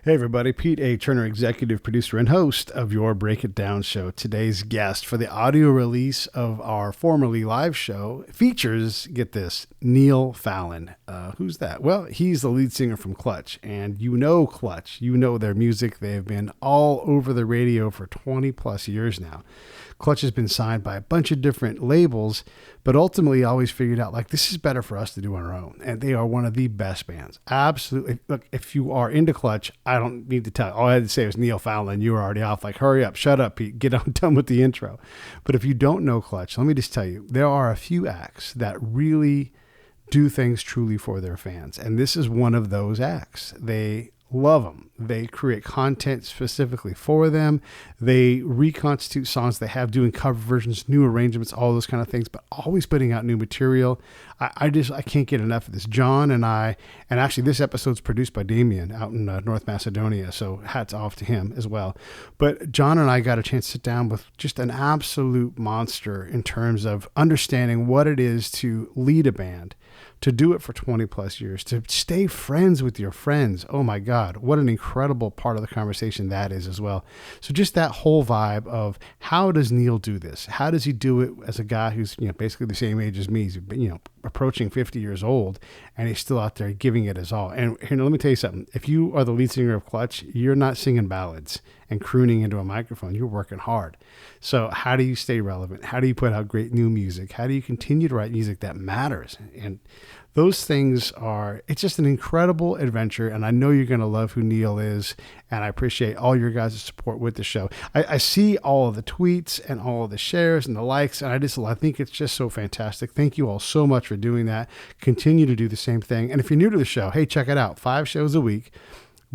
Hey everybody, Pete A. Turner, executive producer and host of your Break It Down show. Today's guest for the audio release of our formerly live show features, get this, Neil Fallon. Who's that? Well, he's the lead singer from Clutch, and you know Clutch. You know their music. They've been all over the radio for 20 plus years now. Clutch has been signed by a bunch of different labels, but ultimately always figured out, like, this is better for us to do on our own. And they are one of the best bands. Absolutely. Look, if you are into Clutch, I don't need to tell you. All I had to say was Neil Fallon. You were already off. Like, hurry up, shut up, Pete. Get on done with the intro. But if you don't know Clutch, let me just tell you, there are a few acts that really do things truly for their fans. And this is one of those acts. They love them. They create content specifically for them. They reconstitute songs they have, doing cover versions, new arrangements, all those kind of things, but always putting out new material. I can't get enough of this. John and I, and actually this episode's produced by Damien out in North Macedonia, so hats off to him as well. But John and I got a chance to sit down with just an absolute monster in terms of understanding what it is to lead a band, to do it for 20 plus years, to stay friends with your friends. Oh my God, what an incredible part of the conversation that is as well. So just that whole vibe of, how does Neil do this? How does he do it as a guy who's, basically the same age as me? He's, approaching 50 years old, and he's still out there giving it his all. And here, let me tell you something. If you are the lead singer of Clutch, you're not singing ballads and crooning into a microphone. You're working hard. So how do you stay relevant? How do you put out great new music? How do you continue to write music that matters? And those things it's just an incredible adventure. And I know you're going to love who Neil is. And I appreciate all your guys' support with the show. I see all of the tweets and all of the shares and the likes, and I think it's just so fantastic. Thank you all so much for doing that. Continue to do the same thing. And if you're new to the show, hey, check it out. 5 shows a week.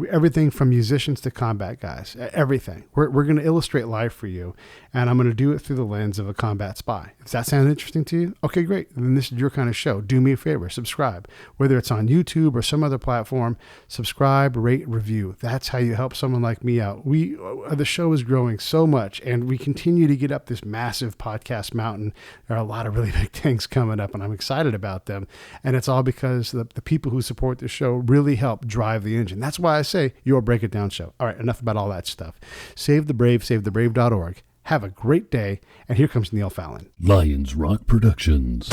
Everything from musicians to combat guys, everything. We're going to illustrate life for you, and I'm going to do it through the lens of a combat spy. Does that sound interesting to you? Okay, great. Then this is your kind of show. Do me a favor, subscribe. Whether it's on YouTube or some other platform, subscribe, rate, review. That's how you help someone like me out. The show is growing so much, and we continue to get up this massive podcast mountain. There are a lot of really big things coming up, and I'm excited about them. And it's all because the people who support the show really help drive the engine. That's why I say your Break It Down show. All right, enough about all that stuff. Save the Brave, savethebrave.org. Have a great day. And here comes Neil Fallon. Lions Rock Productions.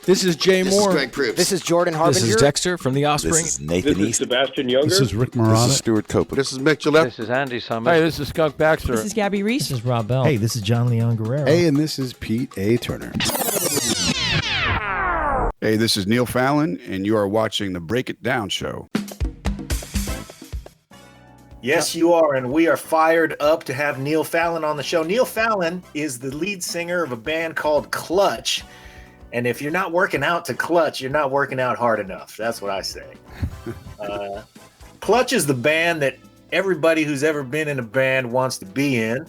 This is Jay This Moore. is Greg Proops. This is Jordan Harbinger. This is Dexter from The Offspring. This is Nathan This is East. Sebastian Younger. This is Rick This Marotta. is Stuart Copeland. This is Mick Gillette. This is Andy Summers. Hey, this is Skunk Baxter. This is Gabby Reese. This is Rob Bell. Hey, this is John Leon Guerrero. Hey, and this is Pete A. Turner. Hey, this is Neil Fallon, and you are watching the Break It Down show. Yes, you are, and we are fired up to have Neil Fallon on the show. Neil Fallon is the lead singer of a band called Clutch, and if you're not working out to Clutch, you're not working out hard enough. That's what I say. Clutch is the band that everybody who's ever been in a band wants to be in.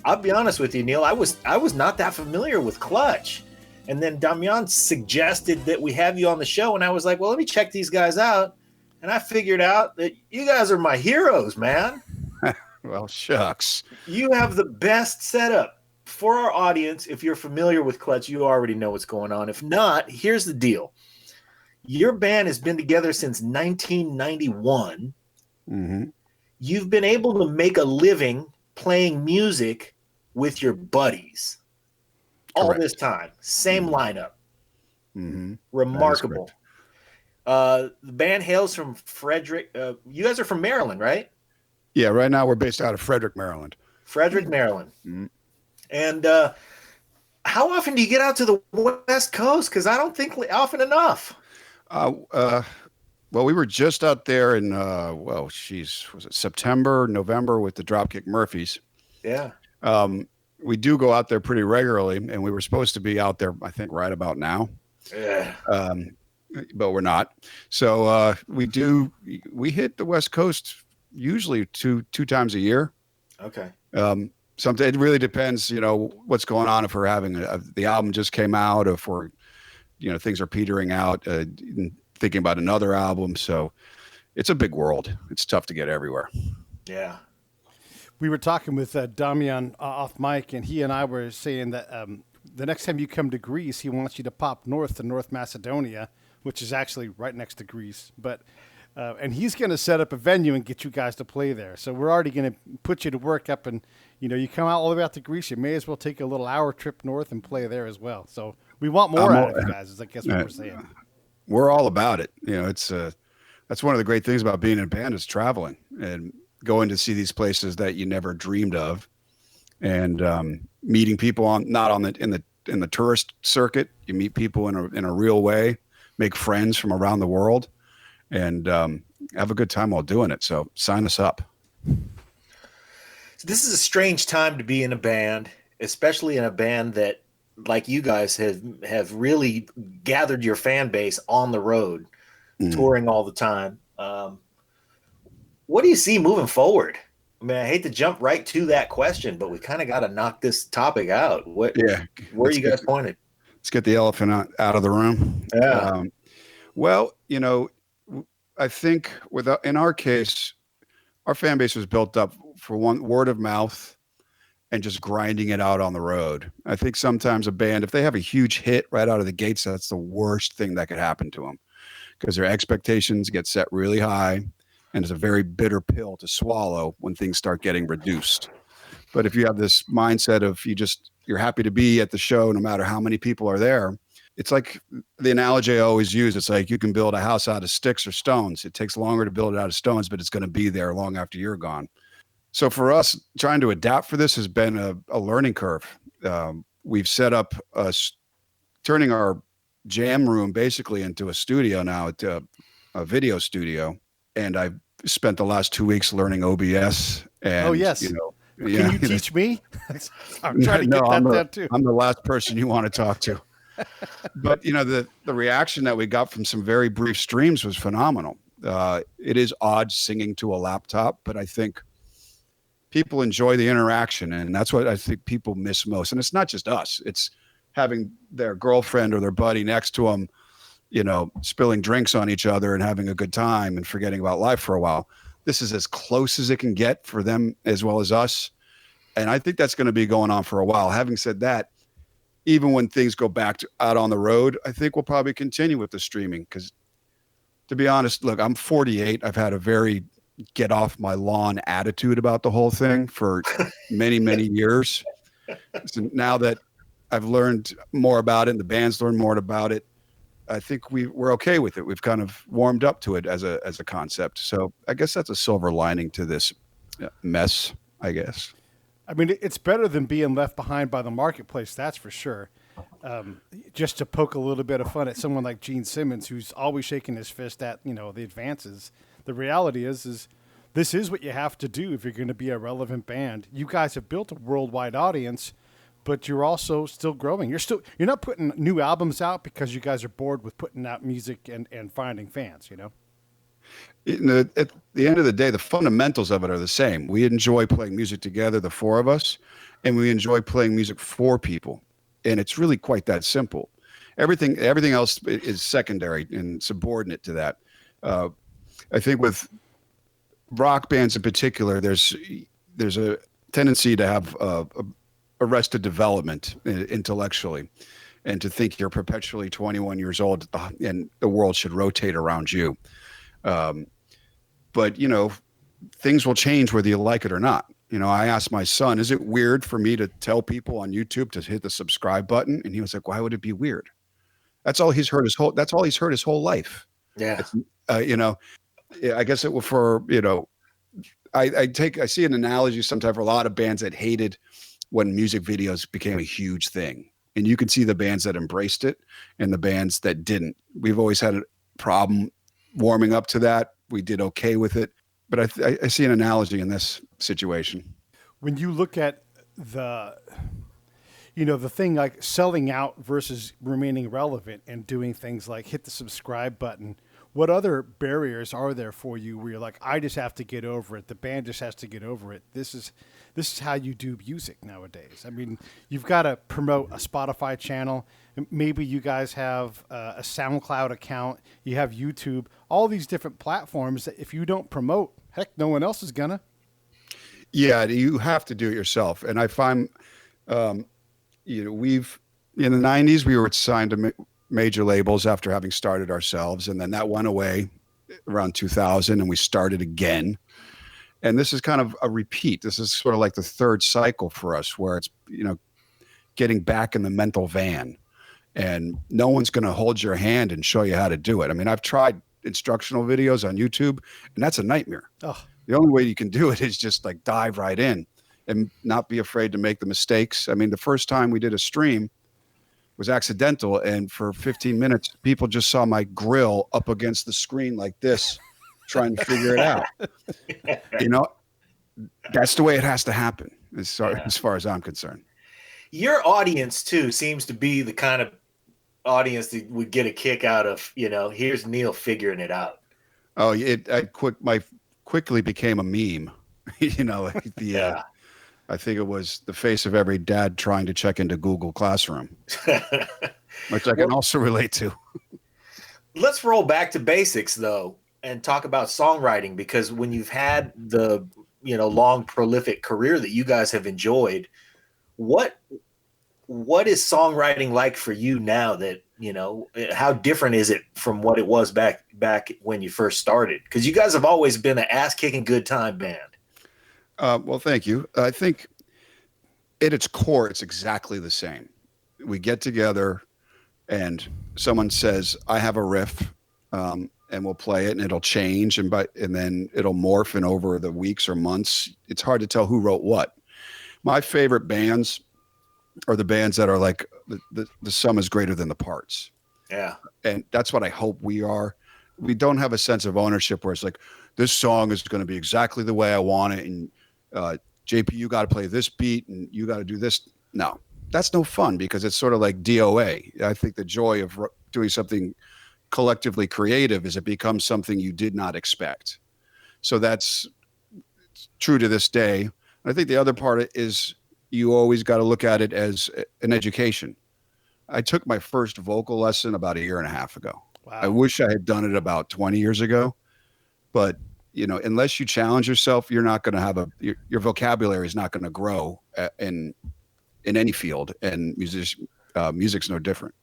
I'll be honest with you, Neil, I was not that familiar with Clutch, and then Damian suggested that we have you on the show, and I was like, well, let me check these guys out. And I figured out that you guys are my heroes, man. Well, shucks. You have the best setup for our audience. If you're familiar with Clutch, you already know what's going on. If not, here's the deal. Your band has been together since 1991. Mm-hmm. You've been able to make a living playing music with your buddies all Correct. this time. Same lineup. Mm-hmm. Remarkable. The band hails from Frederick. You guys are from Maryland, right? Yeah, right now we're based out of Frederick, Maryland. Frederick, Maryland. Mm-hmm. And how often do you get out to the West Coast? Because I don't think often enough. Well, we were just out there in, was it September, November with the Dropkick Murphys. Yeah. We do go out there pretty regularly, and we were supposed to be out there, I think, right about now. Yeah. But we're not. So we hit the West Coast usually two times a year. Okay. Something, it really depends, what's going on. If we're having the album just came out, if we're, things are petering out, thinking about another album. So it's a big world. It's tough to get everywhere. Yeah. We were talking with Damian off mic, and he and I were saying that the next time you come to Greece, he wants you to pop north to North Macedonia which is actually right next to Greece. But and he's going to set up a venue and get you guys to play there. So we're already going to put you to work up, and you come out all the way out to Greece. You may as well take a little hour trip north and play there as well. So we want more out of you guys. Is I guess what we're saying. We're all about it. It's that's one of the great things about being in a band is traveling and going to see these places that you never dreamed of, and meeting people in the tourist circuit. You meet people in a real way, make friends from around the world, and have a good time while doing it. So sign us up. So this is a strange time to be in a band, especially in a band that, like you guys, have really gathered your fan base on the road, touring all the time. What do you see moving forward? I mean, I hate to jump right to that question, but we kind of got to knock this topic out. Where are you guys pointed? Let's get the elephant out of the room. Yeah. Well, I think in our case, our fan base was built up for one, word of mouth and just grinding it out on the road. I think sometimes a band, if they have a huge hit right out of the gates, that's the worst thing that could happen to them, because their expectations get set really high, and it's a very bitter pill to swallow when things start getting reduced. But if you have this mindset of you're happy to be at the show no matter how many people are there, it's like the analogy I always use. It's like you can build a house out of sticks or stones. It takes longer to build it out of stones, but it's going to be there long after you're gone. So for us, trying to adapt for this has been a learning curve. We've set up turning our jam room basically into a studio now, a video studio. And I've spent the last 2 weeks learning OBS. And, oh, yes. Can you teach me? I'm trying to get that down too. I'm the last person you want to talk to. But, the reaction that we got from some very brief streams was phenomenal. It is odd singing to a laptop, but I think people enjoy the interaction. And that's what I think people miss most. And it's not just us. It's having their girlfriend or their buddy next to them, spilling drinks on each other and having a good time and forgetting about life for a while. This is as close as it can get for them as well as us. And I think that's going to be going on for a while. Having said that, even when things go back to out on the road, I think we'll probably continue with the streaming, because to be honest, look, I'm 48. I've had a very get off my lawn attitude about the whole thing for many, many years. So now that I've learned more about it and the band's learned more about it, I think we're okay with it. We've kind of warmed up to it as a concept. So I guess that's a silver lining to this mess, I guess. I mean, it's better than being left behind by the marketplace, that's for sure. Just to poke a little bit of fun at someone like Gene Simmons, who's always shaking his fist at, the advances. The reality is this is what you have to do if you're going to be a relevant band. You guys have built a worldwide audience, but you're also still growing. You're not putting new albums out because you guys are bored with putting out music and finding fans, At the end of the day, the fundamentals of it are the same. We enjoy playing music together, the four of us, and we enjoy playing music for people. And it's really quite that simple. Everything else is secondary and subordinate to that. I think with rock bands in particular, there's a tendency to have arrested development intellectually, and to think you're perpetually 21 years old and the world should rotate around you. But things will change whether you like it or not. I asked my son, is it weird for me to tell people on YouTube to hit the subscribe button? And he was like, why would it be weird? That's all he's heard his whole life. Yeah. I guess it was for, I see an analogy sometimes for a lot of bands that hated when music videos became a huge thing, and you can see the bands that embraced it and the bands that didn't. We've always had a problem warming up to that. We did okay with it, but I see an analogy in this situation. When you look at the thing like selling out versus remaining relevant and doing things like hit the subscribe button, what other barriers are there for you where you're like, I just have to get over it. The band just has to get over it. This is how you do music nowadays. I mean, you've got to promote a Spotify channel. Maybe you guys have a SoundCloud account. You have YouTube, all these different platforms that if you don't promote, heck, no one else is gonna. Yeah, you have to do it yourself. And I find, we've in the 90s we were signed to major labels after having started ourselves. And then that went away around 2000 and we started again. And this is kind of a repeat. This is sort of like the third cycle for us where it's, getting back in the mental van, and no one's going to hold your hand and show you how to do it. I mean, I've tried instructional videos on YouTube and that's a nightmare. Oh. The only way you can do it is just like dive right in and not be afraid to make the mistakes. I mean, the first time we did a stream was accidental. And for 15 minutes, people just saw my grill up against the screen like this, trying to figure it out. That's the way it has to happen as far as I'm concerned. Your audience too seems to be the kind of audience that would get a kick out of, here's Neil figuring it out. Oh, quickly became a meme. I think it was the face of every dad trying to check into Google Classroom, which I can also relate to. Let's roll back to basics though and talk about songwriting, because when you've had the long prolific career that you guys have enjoyed, what is songwriting like for you now that, how different is it from what it was back when you first started? Because you guys have always been an ass-kicking good time band. Well, thank you. I think at its core, it's exactly the same. We get together and someone says, I have a riff, and we'll play it and it'll change. And then it'll morph, and over the weeks or months, it's hard to tell who wrote what. My favorite bands are the bands that are like the sum is greater than the parts. Yeah. And that's what I hope we are. We don't have a sense of ownership where it's like, this song is going to be exactly the way I want it. And JP, you got to play this beat and you got to do this. No, that's no fun, because it's sort of like DOA. I think the joy of doing something collectively creative is it becomes something you did not expect. So that's true to this day. I think the other part is you always got to look at it as an education. I took my first vocal lesson about 1.5 years ago. Wow. I wish I had done it about 20 years ago, but unless you challenge yourself, you're not going to have your vocabulary is not going to grow in any field, and music's no different.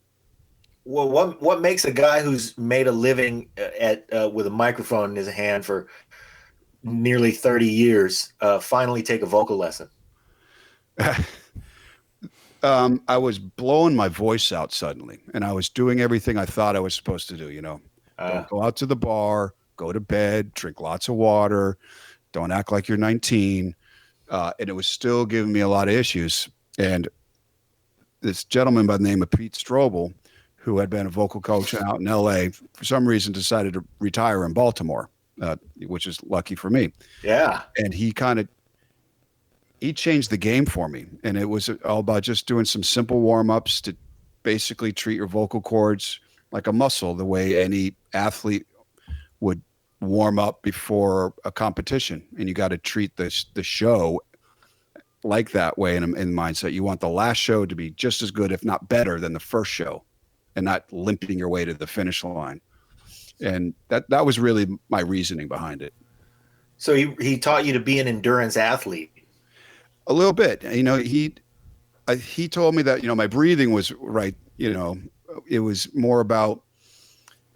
Well, what makes a guy who's made a living with a microphone in his hand for nearly 30 years finally take a vocal lesson? I was blowing my voice out suddenly, and I was doing everything I thought I was supposed to do. Don't go out to the bar, go to bed, drink lots of water, don't act like you're 19. And it was still giving me a lot of issues. And this gentleman by the name of Pete Strobel, who had been a vocal coach out in LA, for some reason decided to retire in Baltimore, which is lucky for me. Yeah. And he changed the game for me. And it was all about just doing some simple warm-ups to basically treat your vocal cords like a muscle, the way any athlete would warm up before a competition. And you got to treat the show like that way in mindset. You want the last show to be just as good, if not better, than the first show, and not limping your way to the finish line. And that was really my reasoning behind it. So he taught you to be an endurance athlete. A little bit. He told me that, my breathing was right. It was more about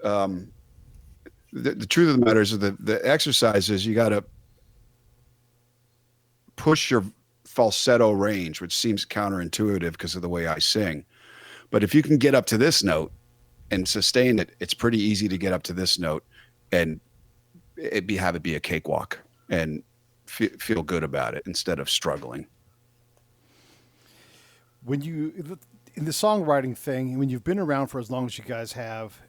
the truth of the matter is that the exercises, you got to push your falsetto range, which seems counterintuitive because of the way I sing. But if you can get up to this note and sustain it, it's pretty easy to get up to this note and have it be a cakewalk and feel good about it instead of struggling. When you, in the songwriting thing, when you've been around for as long as you guys have,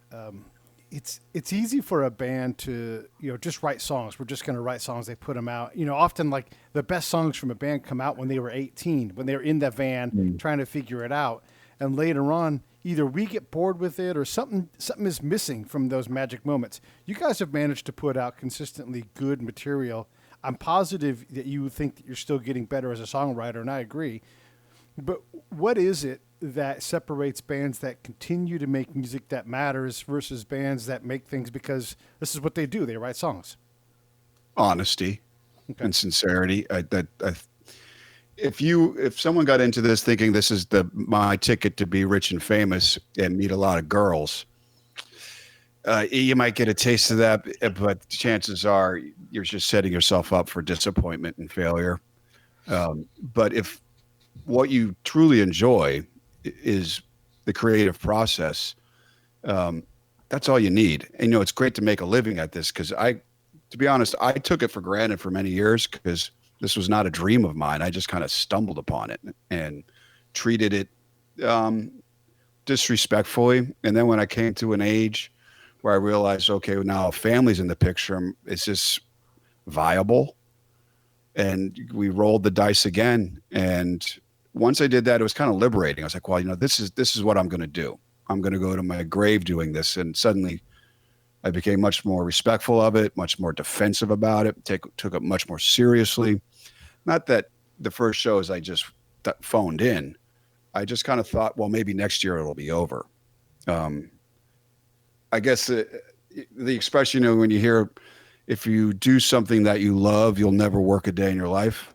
it's easy for a band to, just write songs. We're just going to write songs. They put them out. Often like the best songs from a band come out when they were 18, when they were in the van trying to figure it out. And later on, either we get bored with it or something is missing from those magic moments. You guys have managed to put out consistently good material. I'm positive that you think that you're still getting better as a songwriter, and I agree. But what is it that separates bands that continue to make music that matters versus bands that make things because this is what they do? They write songs. Honesty and sincerity. if someone got into this thinking this is my ticket to be rich and famous and meet a lot of girls, you might get a taste of that, but chances are you're just setting yourself up for disappointment and failure. But if what you truly enjoy is the creative process, that's all you need. And it's great to make a living at this, because to be honest, I took it for granted for many years because this was not a dream of mine. I just kind of stumbled upon it and treated it disrespectfully. And then when I came to an age where I realized, okay, well, now a family's in the picture, is this viable? And we rolled the dice again. And once I did that, it was kind of liberating. I was like, well, this is what I'm going to do. I'm going to go to my grave doing this. And suddenly I became much more respectful of it, much more defensive about it, took it much more seriously. Not that the first shows I just phoned in. I just kind of thought, well, maybe next year it'll be over. I guess the expression, when you hear, if you do something that you love, you'll never work a day in your life.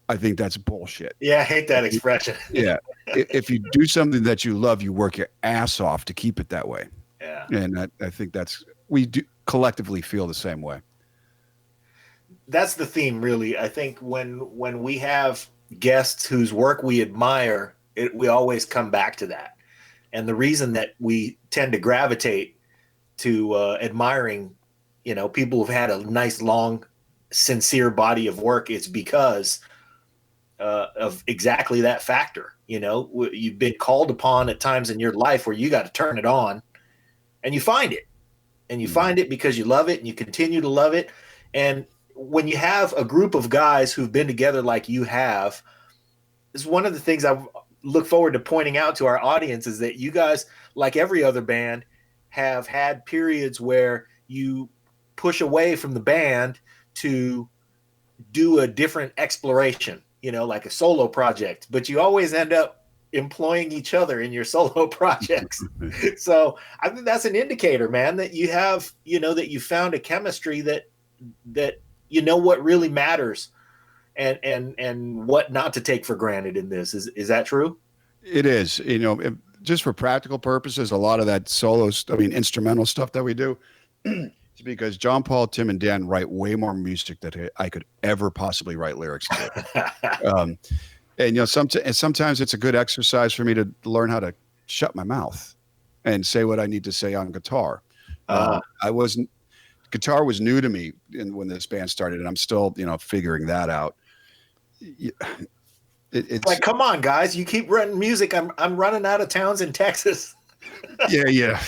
I think that's bullshit. Yeah, I hate that expression. Yeah. If you do something that you love, you work your ass off to keep it that way. Yeah. And I think we do collectively feel the same way. That's the theme, really. I think when we have guests whose work we admire, we always come back to that. And the reason that we tend to gravitate to admiring, people who've had a nice, long, sincere body of work is because of exactly that factor. You've been called upon at times in your life where you got to turn it on, and you find it. And you find it because you love it, and you continue to love it. And when you have a group of guys who've been together like you have, is one of the things I look forward to pointing out to our audience is that you guys, like every other band, have had periods where you push away from the band to do a different exploration, like a solo project, but you always end up employing each other in your solo projects. So I think that's an indicator, man, that you have, that you found a chemistry that what really matters and what not to take for granted in this. Is that true? It is. Just for practical purposes, a lot of that instrumental stuff that we do, it's because John, Paul, Tim, and Dan write way more music than I could ever possibly write lyrics to. And sometimes it's a good exercise for me to learn how to shut my mouth and say what I need to say on guitar. Guitar was new to me when this band started, and I'm still, figuring that out. It's like, come on, guys, you keep running music. I'm running out of towns in Texas. Yeah.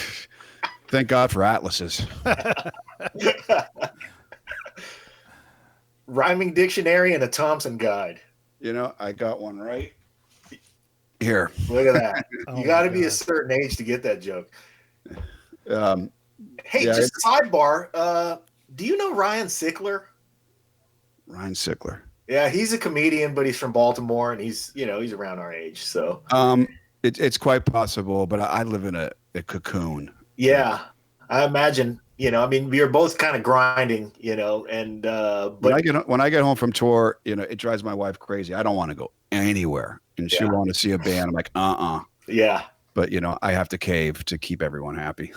Thank God for atlases. Rhyming dictionary and a Thompson guide. I got one right here. Look at that. You got to be a certain age to get that joke. Hey, just sidebar. Do you know Ryan Sickler? Ryan Sickler. Yeah, he's a comedian, but he's from Baltimore, and he's around our age. So it's quite possible, but I live in a cocoon. Yeah, I imagine. We are both kind of grinding, and but when I get home from tour, it drives my wife crazy. I don't want to go anywhere, and she want to see a band. I'm like, yeah. But I have to cave to keep everyone happy.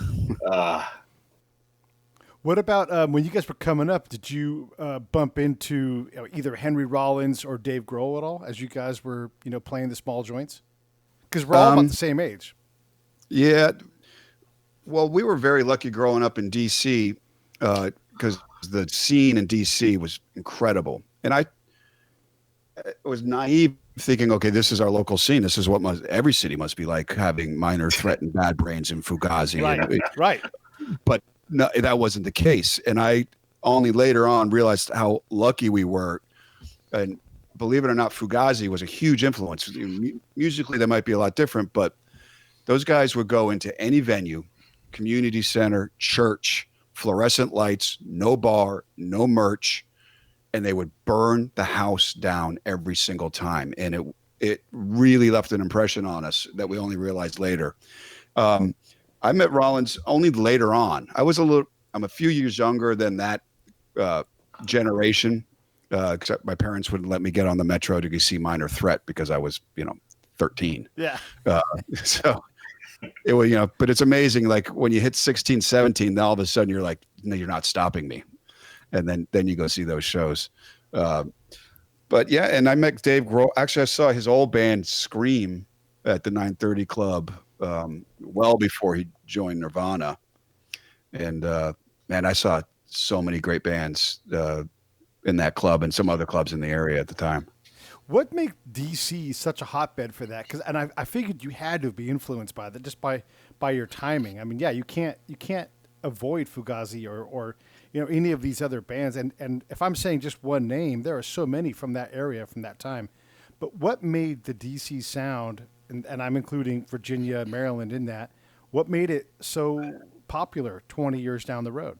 What about when you guys were coming up? Did you bump into either Henry Rollins or Dave Grohl at all as you guys were, playing the small joints? Because we're all about the same age. Yeah. Well, we were very lucky growing up in D.C. Because the scene in D.C. was incredible. And I was naive thinking, okay, this is our local scene. This is what every city must be like, having Minor Threat and Bad Brains and Fugazi. Right. But no, that wasn't the case. And I only later on realized how lucky we were. And believe it or not, Fugazi was a huge influence. Musically, they might be a lot different, but those guys would go into any venue, community center, church, fluorescent lights, no bar, no merch, and they would burn the house down every single time. And it really left an impression on us that we only realized later. I met Rollins only later on. I'm a few years younger than that generation. Except my parents wouldn't let me get on the metro to go see Minor Threat because I was, 13. Yeah. So it was, but it's amazing. Like when you hit 16, 17, then all of a sudden you're like, no, you're not stopping me. And then you go see those shows. But yeah, and I met Dave Grohl. Actually, I saw his old band Scream at the 930 Club well before he joined Nirvana. And man, I saw so many great bands in that club and some other clubs in the area at the time. What made DC such a hotbed for that? Because I figured you had to be influenced by that just by your timing. I mean, yeah, you can't avoid Fugazi or any of these other bands. And if I'm saying just one name, there are so many from that area from that time. But what made the DC sound, and I'm including Virginia, Maryland in that, what made it so popular 20 years down the road?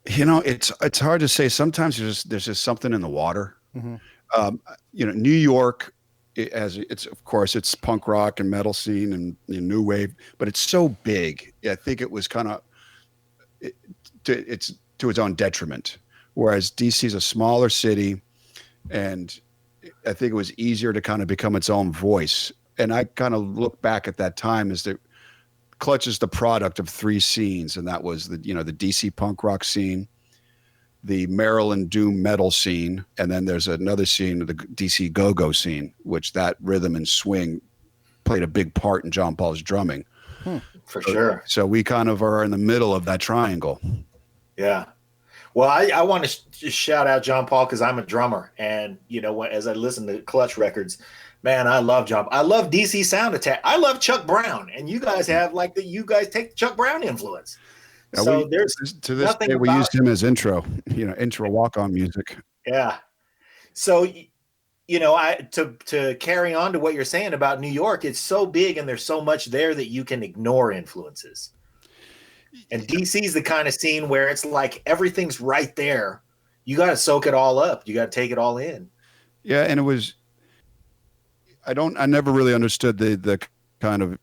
It's hard to say. Sometimes there's just something in the water. Mm-hmm. New York, of course it's punk rock and metal scene and new wave, but it's so big. I think it was kind of it's to its own detriment. Whereas DC is a smaller city, and I think it was easier to kind of become its own voice. And I kind of look back at that time as that Clutch is the product of three scenes, and that was the DC punk rock scene, the Maryland doom metal scene, and then there's another scene, the DC go-go scene, which that rhythm and swing played a big part in John Paul's drumming. For sure. So we kind of are in the middle of that triangle. Yeah. Well, I want to shout out John Paul because I'm a drummer, and as I listen to Clutch records, man, I love John. I love DC Sound Attack. I love Chuck Brown, and you guys have you guys take Chuck Brown influence. So there's to this day we used him as intro walk-on music. Yeah. So to carry on to what you're saying about New York, it's so big and there's so much there that you can ignore influences. And DC is the kind of scene where it's like everything's right there. You got to soak it all up. You got to take it all in. Yeah, and it was. I never really understood the kind of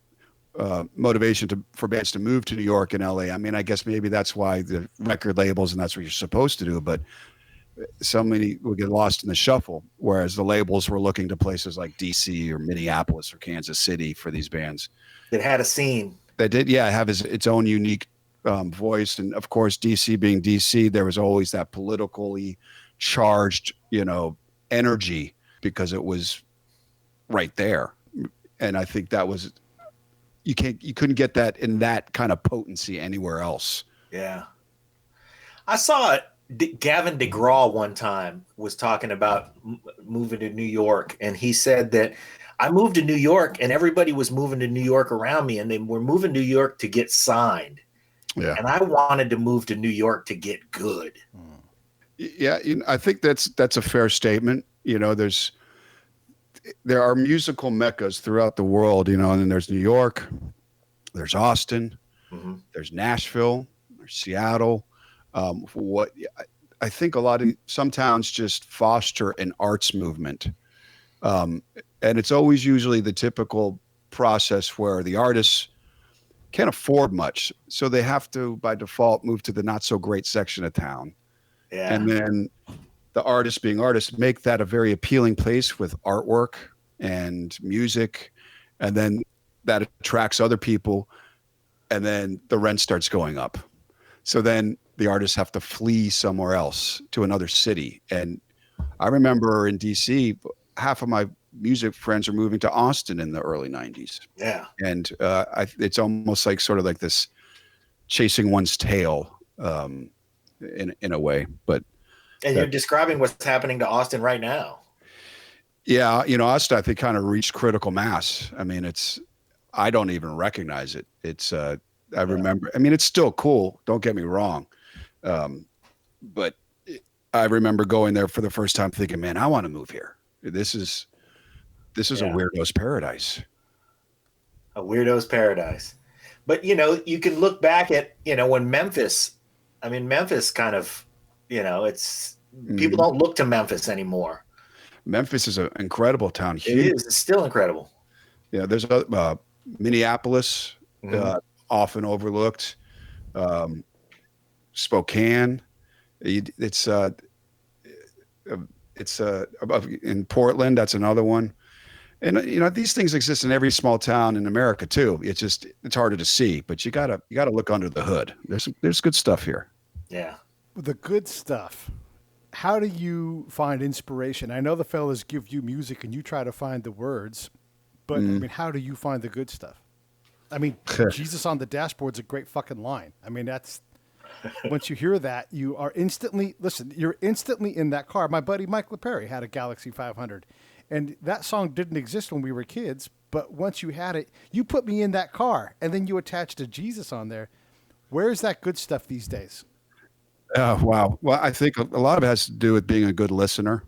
motivation for bands to move to New York and LA. I mean, I guess maybe that's why the record labels and that's what you're supposed to do. But so many would get lost in the shuffle, whereas the labels were looking to places like DC or Minneapolis or Kansas City for these bands. That had a scene. That did, have its own unique voice. And of course, DC being DC, there was always that politically charged, energy because it was right there. And I think that was, you couldn't get that in that kind of potency anywhere else. Yeah. I saw Gavin DeGraw one time was talking about moving to New York. And he said that I moved to New York and everybody was moving to New York around me, and they were moving to New York to get signed. Yeah. And I wanted to move to New York to get good. Yeah. I think that's a fair statement. There are musical meccas throughout the world, and then there's New York, there's Austin, there's Nashville, there's Seattle. I think some towns just foster an arts movement. And it's always usually the typical process where the artists can't afford much. So they have to, by default, move to the not so great section of town. Yeah. And then the artists being artists make that a very appealing place with artwork and music. And then that attracts other people. And then the rent starts going up. So then the artists have to flee somewhere else to another city. And I remember in DC, half of my music friends are moving to Austin in the early 90s. Yeah. And it's almost like sort of like this chasing one's tail in a way. But you're describing what's happening to Austin right now. Yeah, Austin, I think, kind of reached critical mass. I mean, I don't even recognize it. I remember, it's still cool. Don't get me wrong. But I remember going there for the first time thinking, man, I want to move here. This is a weirdo's paradise. A weirdo's paradise. But, you can look back at, when Memphis kind of, it's people don't look to Memphis anymore. Memphis is an incredible town. It is. It's still incredible. Yeah. There's Minneapolis, often overlooked. Spokane. It's It's in Portland. That's another one. And these things exist in every small town in America too. It's harder to see, but you gotta look under the hood. There's good stuff here. Yeah. The good stuff. How do you find inspiration? I know the fellas give you music and you try to find the words, but I mean, how do you find the good stuff? I mean, Jesus on the dashboard's a great fucking line. I mean, that's once you hear that, you're instantly in that car. My buddy Mike LePerry had a Galaxy 500, and that song didn't exist when we were kids, but once you had it, you put me in that car, and then you attached a Jesus on there. Where's that good stuff these days? Wow. Well, I think a lot of it has to do with being a good listener.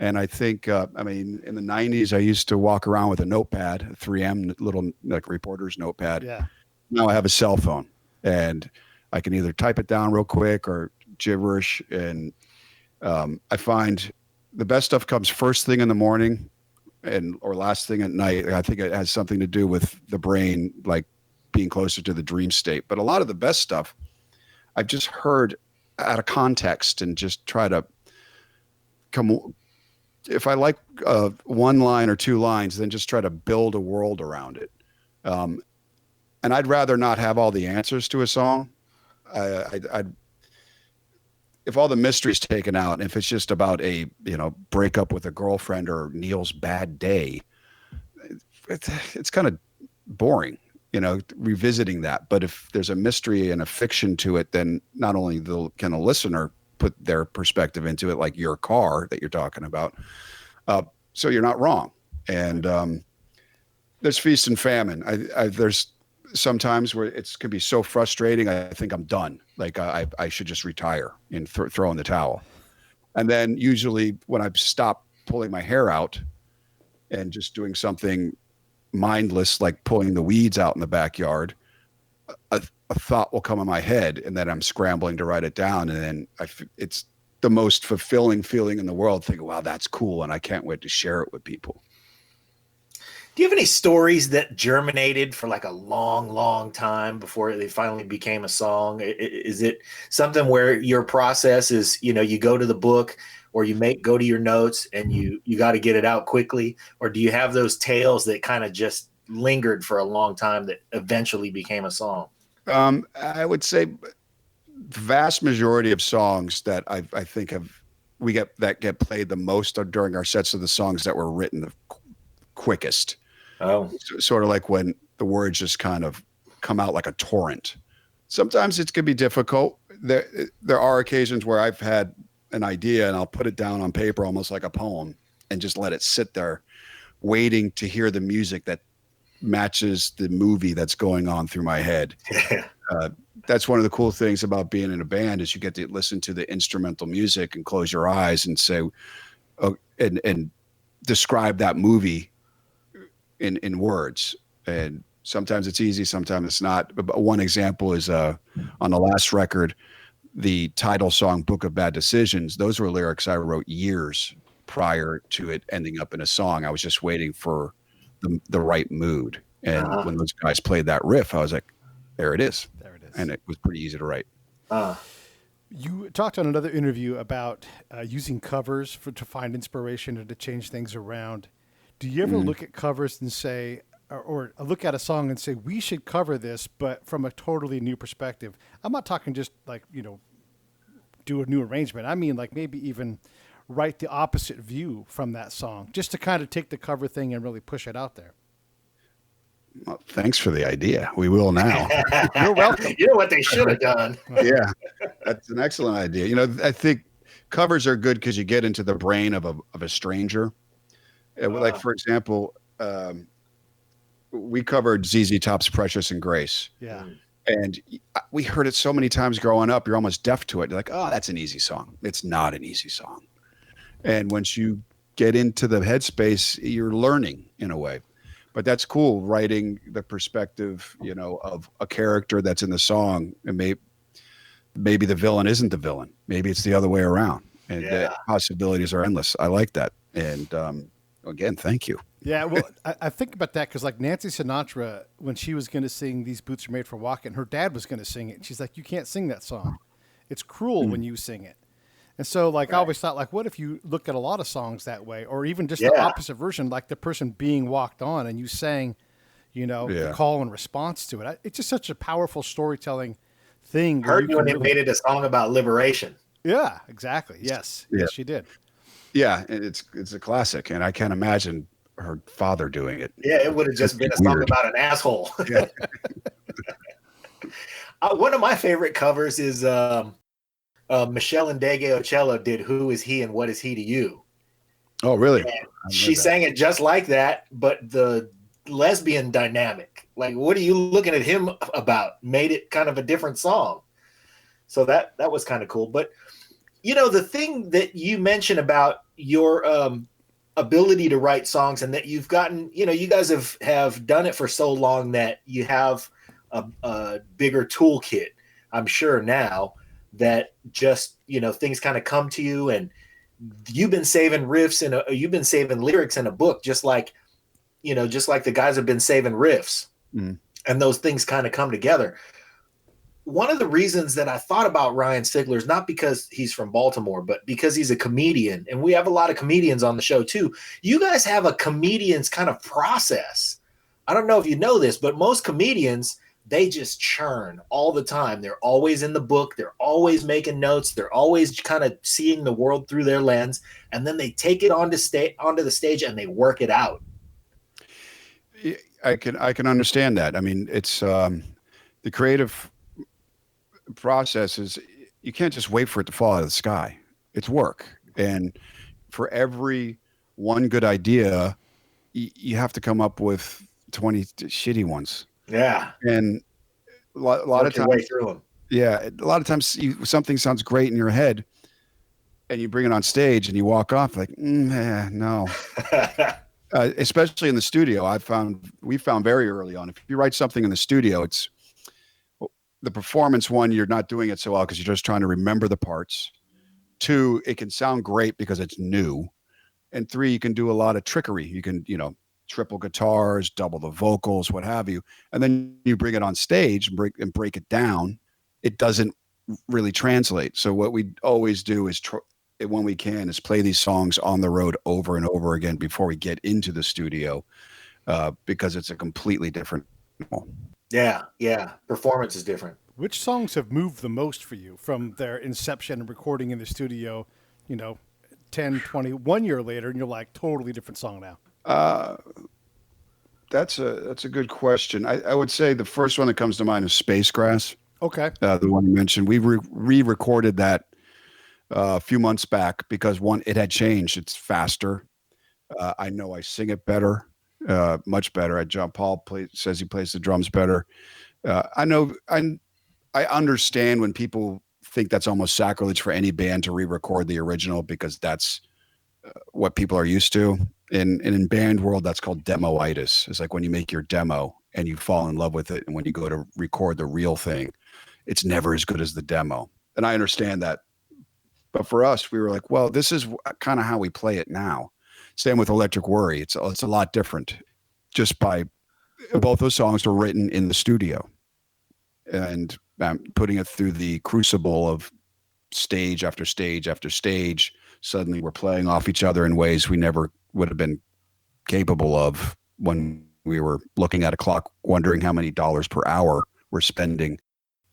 And I think, in the 90s, I used to walk around with a notepad, a 3M little like reporter's notepad. Yeah. Now I have a cell phone, and I can either type it down real quick or gibberish. And I find the best stuff comes first thing in the morning or last thing at night. I think it has something to do with the brain, like being closer to the dream state. But a lot of the best stuff I've just heard out of context and just try to come. If I like one line or two lines, then just try to build a world around it. And I'd rather not have all the answers to a song. I'd if all the mystery's taken out, and if it's just about a breakup with a girlfriend or Neil's bad day, it's kind of boring, revisiting that. But if there's a mystery and a fiction to it, then not only can a listener put their perspective into it, like your car that you're talking about. So you're not wrong. And there's feast and famine. There's sometimes where it could be so frustrating. I think I'm done. Like I should just retire and throw in the towel. And then usually when I stop pulling my hair out and just doing something mindless, like pulling the weeds out in the backyard, a thought will come in my head, and then I'm scrambling to write it down. And then it's the most fulfilling feeling in the world, thinking, wow, that's cool. And I can't wait to share it with people. Do you have any stories that germinated for like a long, long time before they finally became a song? Is it something where your process is, you go to the book or you go to your notes and you got to get it out quickly? Or do you have those tales that kind of just lingered for a long time that eventually became a song? I would say the vast majority of songs that I think get played the most during our sets of the songs that were written the quickest. Oh, sort of like when the words just kind of come out like a torrent. Sometimes it can be difficult. There are occasions where I've had an idea and I'll put it down on paper, almost like a poem, and just let it sit there waiting to hear the music that matches the movie that's going on through my head. That's one of the cool things about being in a band is you get to listen to the instrumental music and close your eyes and say, and describe that movie in words. And sometimes it's easy, sometimes it's not. But one example is on the last record, the title song, Book of Bad Decisions. Those were lyrics I wrote years prior to it ending up in a song. I was just waiting for the right mood. And when those guys played that riff, I was like, there it is. There it is. And it was pretty easy to write. You talked on another interview about using covers to find inspiration and to change things around. Do you ever look at covers and say, or look at a song and say, we should cover this, but from a totally new perspective? I'm not talking just like, do a new arrangement. I mean, like maybe even write the opposite view from that song, just to kind of take the cover thing and really push it out there. Well, thanks for the idea. We will now. You're welcome. You know what they should have done. Yeah, that's an excellent idea. I think covers are good because you get into the brain of a stranger. Like, for example, we covered ZZ Top's Precious and Grace. Yeah. And we heard it so many times growing up, you're almost deaf to it. You're like, oh, that's an easy song. It's not an easy song. And once you get into the headspace, you're learning in a way. But that's cool, writing the perspective, of a character that's in the song. And maybe the villain isn't the villain. Maybe it's the other way around. And the possibilities are endless. I like that. And again, thank you. Yeah, well, I think about that because like Nancy Sinatra, when she was going to sing These Boots Are Made for Walking, her dad was going to sing it. And she's like, you can't sing that song. It's cruel when you sing it. And so, like, I Right. always thought, like, what if you look at a lot of songs that way, or even just the Yeah. opposite version, like the person being walked on and you sang, you know, the Yeah. call and response to it. It's just such a powerful storytelling thing. Where Heard you when can it made it a song about liberation. Yeah, exactly. Yes, Yeah. yes, she did. Yeah, and it's a classic, and I can't imagine her father doing it. Yeah, it would have just been a It'd be song weird. about an asshole. Yeah. One of my favorite covers is Michelle and Dege Ocello did "Who Is He and What Is He to You." Oh, really? And I've she heard that. sang it just like that, but the lesbian dynamic, like, what are you looking at him about, made it kind of a different song. So that was kind of cool. But you know, the thing that you mentioned about your ability to write songs, and that you've gotten, you know, you guys have done it for so long that you have a bigger toolkit, I'm sure now, that just, you know, things kind of come to you, and you've been saving riffs and you've been saving lyrics in a book, just like, you know, just like the guys have been saving riffs. Mm. And those things kind of come together. One of the reasons that I thought about Ryan Stigler is not because he's from Baltimore, but because he's a comedian, and we have a lot of comedians on the show too. You guys have a comedian's kind of process. I don't know if you know this, but most comedians, they just churn all the time. They're always in the book. They're always making notes. They're always kind of seeing the world through their lens, and then they take it onto the stage and they work it out. I can understand that. I mean, it's the creative process is, you can't just wait for it to fall out of the sky. It's work, and for every one good idea, you have to come up with 20 shitty ones. Yeah, And a lot of work your way times, through them. yeah, a lot of times something sounds great in your head, and you bring it on stage and you walk off like, no. Especially in the studio, we found very early on, if you write something in the studio, it's the performance. One, you're not doing it so well because you're just trying to remember the parts. Two, it can sound great because it's new. And three, you can do a lot of trickery. You can, you know, triple guitars, double the vocals, what have you. And then you bring it on stage and break it down. It doesn't really translate. So what we always do is when we can, is play these songs on the road over and over again before we get into the studio, because it's a completely different. Yeah. Performance is different. Which songs have moved the most for you from their inception and recording in the studio, you know, 10, 20, 1 year later, and you're like, totally different song now? That's a good question. I would say the first one that comes to mind is Space Grass. Okay. The one you mentioned. We re-recorded that a few months back because, one, it had changed. It's faster. I know I sing it better, much better. John Paul says he plays the drums better. I know I understand when people think that's almost sacrilege for any band to re-record the original, because that's what people are used to. And in band world, that's called demoitis. It's like when you make your demo and you fall in love with it, and when you go to record the real thing, it's never as good as the demo. And I understand that. But for us, we were like, well, this is kind of how we play it now. Same with Electric Worry. It's a lot different. Just by both those songs were written in the studio, and putting it through the crucible of stage after stage after stage. Suddenly we're playing off each other in ways we never would have been capable of when we were looking at a clock, wondering how many dollars per hour we're spending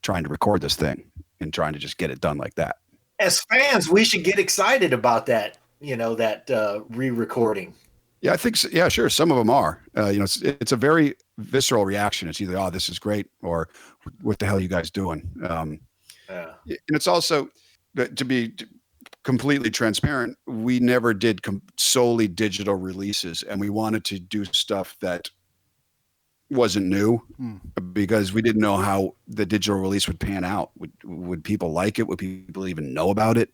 trying to record this thing and trying to just get it done like that. As fans, we should get excited about that, you know, that re-recording. Yeah, I think so. Yeah, sure. Some of them are. You know, it's a very visceral reaction. It's either, oh, this is great, or what the hell are you guys doing? And it's also, to be completely transparent, we never did solely digital releases, and we wanted to do stuff that wasn't new because we didn't know how the digital release would pan out. Would people like it? Would people even know about it?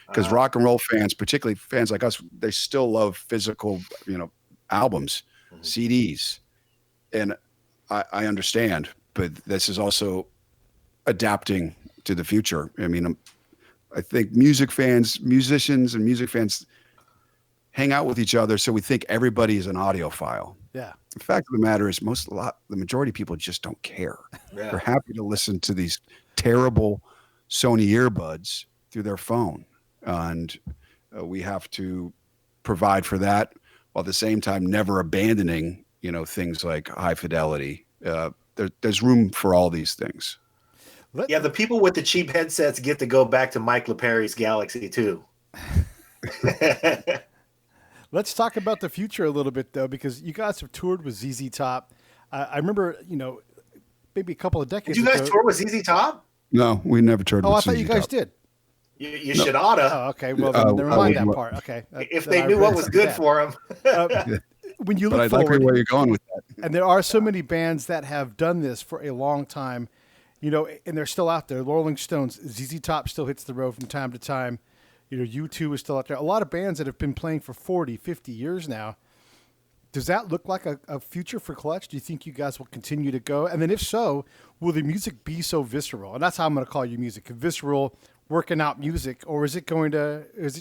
Because rock and roll fans, particularly fans like us, they still love physical, you know, albums, CDs. And I understand, but this is also adapting to the future. I mean, I think musicians and music fans hang out with each other, so we think everybody is an audiophile. Yeah. The fact of the matter is, the majority of people just don't care. Yeah. They're happy to listen to these terrible Sony earbuds through their phone. and we have to provide for that while at the same time never abandoning, things like high fidelity. There's room for all these things. Yeah, the people with the cheap headsets get to go back to Mike LePerry's Galaxy too. Let's talk about the future a little bit, though, because you guys have toured with ZZ Top. I remember, maybe a couple of decades Did you guys ago. tour with ZZ Top? No, we never toured Oh, with I thought ZZ you guys Top. did. You should oughta. Oh, okay. Well, then never mind that part. Okay. If they knew what was good for them. When you But look I like forward, where you're going with that. and there are so many bands that have done this for a long time, and they're still out there. Rolling Stones, ZZ Top still hits the road from time to time. U2 is still out there. A lot of bands that have been playing for 40, 50 years now. Does that look like a future for Clutch? Do you think you guys will continue to go? And then if so, will the music be so visceral? And that's how I'm going to call you music, visceral, working out music, or is it